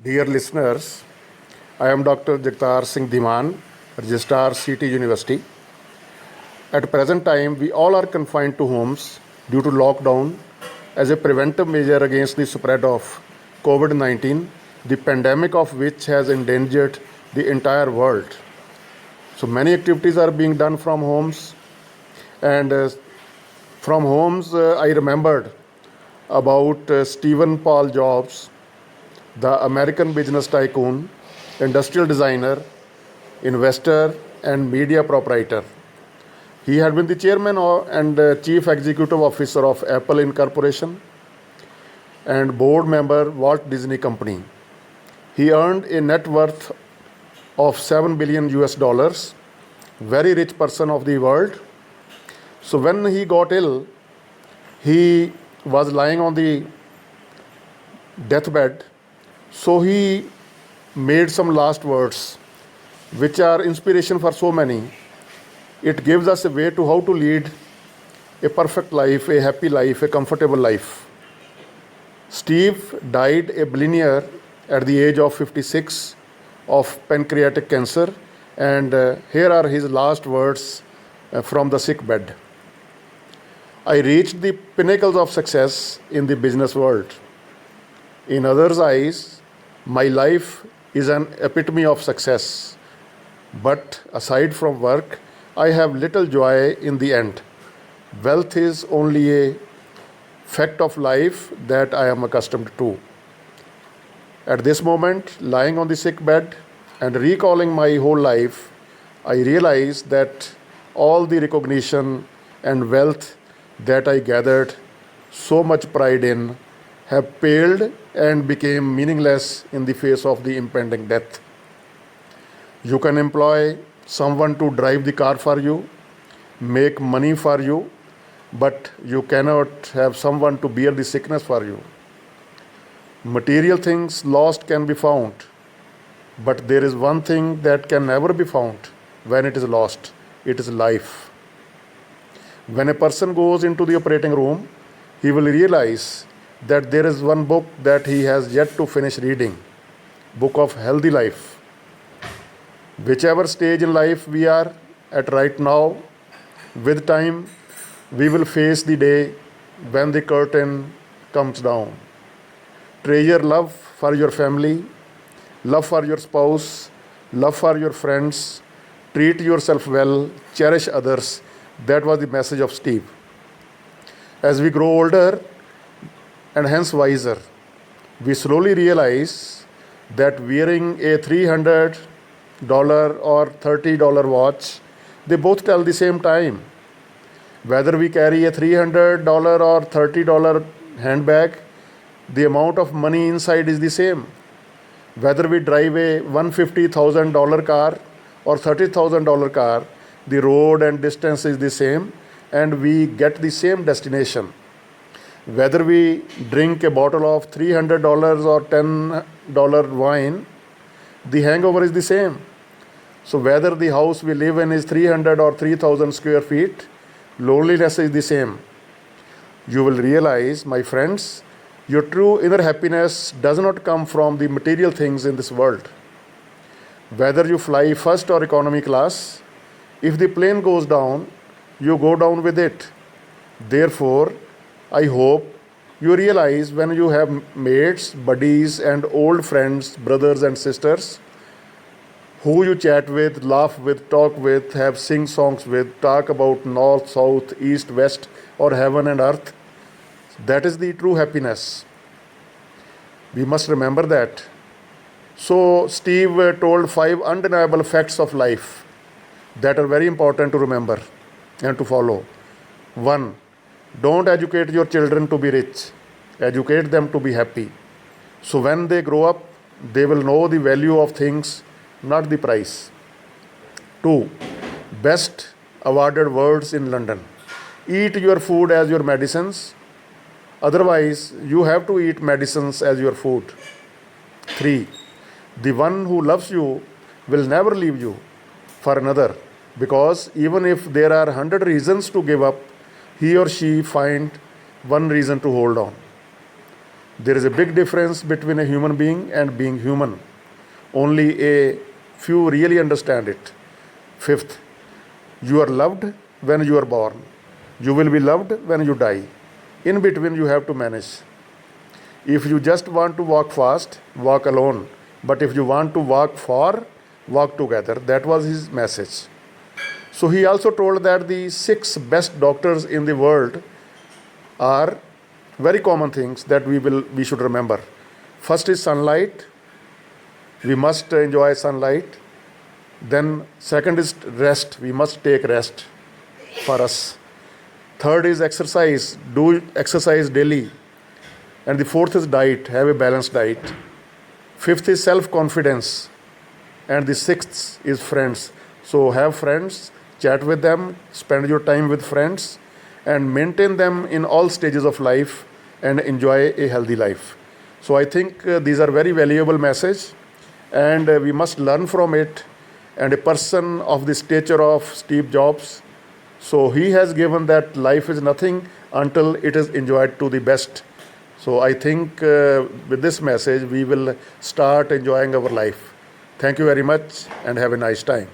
Dear listeners, I am Dr. Jagtar Singh Dhiman, Registrar City University. At present time, we all are confined to homes due to lockdown as a preventive measure against the spread of COVID-19, the pandemic of which has endangered the entire world. So many activities are being done from homes, and from homes, I remembered about Stephen Paul Jobs, the American business tycoon, industrial designer, investor, and media proprietor. He had been the chairman and chief executive officer of Apple Incorporation and board member Walt Disney Company. He earned a net worth of 7 billion US dollars, very rich person of the world. So when he got ill, he was lying on the deathbed. So he made some last words which are inspiration for so many. It gives us a way to how to lead a perfect life, a happy life, a comfortable life. Steve died a billionaire at the age of 56 of pancreatic cancer, and here are his last words from the sick bed. I reached the pinnacles of success in the business world. In others' eyes, my life is an epitome of success. But aside from work, I have little joy in the end. Wealth is only a fact of life that I am accustomed to. At this moment, lying on the sick bed and recalling my whole life, I realize that all the recognition and wealth that I gathered so much pride in have paled and became meaningless in the face of the impending death. You can employ someone to drive the car for you, make money for you, but you cannot have someone to bear the sickness for you. Material things lost can be found, but there is one thing that can never be found when it is lost. It is life. When a person goes into the operating room, he will realize that there is one book that he has yet to finish reading, Book of Healthy Life. Whichever stage in life we are at right now, with time, we will face the day when the curtain comes down. Treasure love for your family, love for your spouse, love for your friends, treat yourself well, cherish others. That was the message of Steve. As we grow older and hence wiser, we slowly realize that wearing a $300 or $30 watch, they both tell the same time. Whether we carry a $300 or $30 handbag, the amount of money inside is the same. Whether we drive a $150,000 car or $30,000 car, the road and distance is the same, and we get the same destination. Whether we drink a bottle of $300 or $10 wine, the hangover is the same. So whether the house we live in is 300 or 3000 square feet, loneliness is the same. You will realize, my friends, your true inner happiness does not come from the material things in this world. Whether you fly first or economy class, if the plane goes down, you go down with it. Therefore, I hope you realize when you have mates, buddies, and old friends, brothers and sisters, who you chat with, laugh with, talk with, have sing songs with, talk about north, south, east, west, or heaven and earth, that is the true happiness. We must remember that. So, Steve told 5 undeniable facts of life that are very important to remember and to follow. 1. Don't educate your children to be rich. Educate them to be happy. So when they grow up, they will know the value of things, not the price. 2. Best awarded words in London. Eat your food as your medicines. Otherwise, you have to eat medicines as your food. 3. The one who loves you will never leave you for another, because even if there are 100 reasons to give up, he or she find one reason to hold on. There is a big difference between a human being and being human. Only a few really understand it. Fifth, you are loved when you are born. You will be loved when you die. In between, you have to manage. If you just want to walk fast, walk alone. But if you want to walk far, walk together. That was his message. So he also told that the 6 best doctors in the world are very common things that we should remember. First is sunlight. We must enjoy sunlight. Then second is rest. We must take rest for us. Third is exercise. Do exercise daily. And the fourth is diet. Have a balanced diet. Fifth is self-confidence. And the sixth is friends. So have friends, chat with them, spend your time with friends, and maintain them in all stages of life and enjoy a healthy life. So I think these are very valuable message, and we must learn from it. And a person of the stature of Steve Jobs, so he has given that life is nothing until it is enjoyed to the best. So I think with this message we will start enjoying our life. Thank you very much and have a nice time.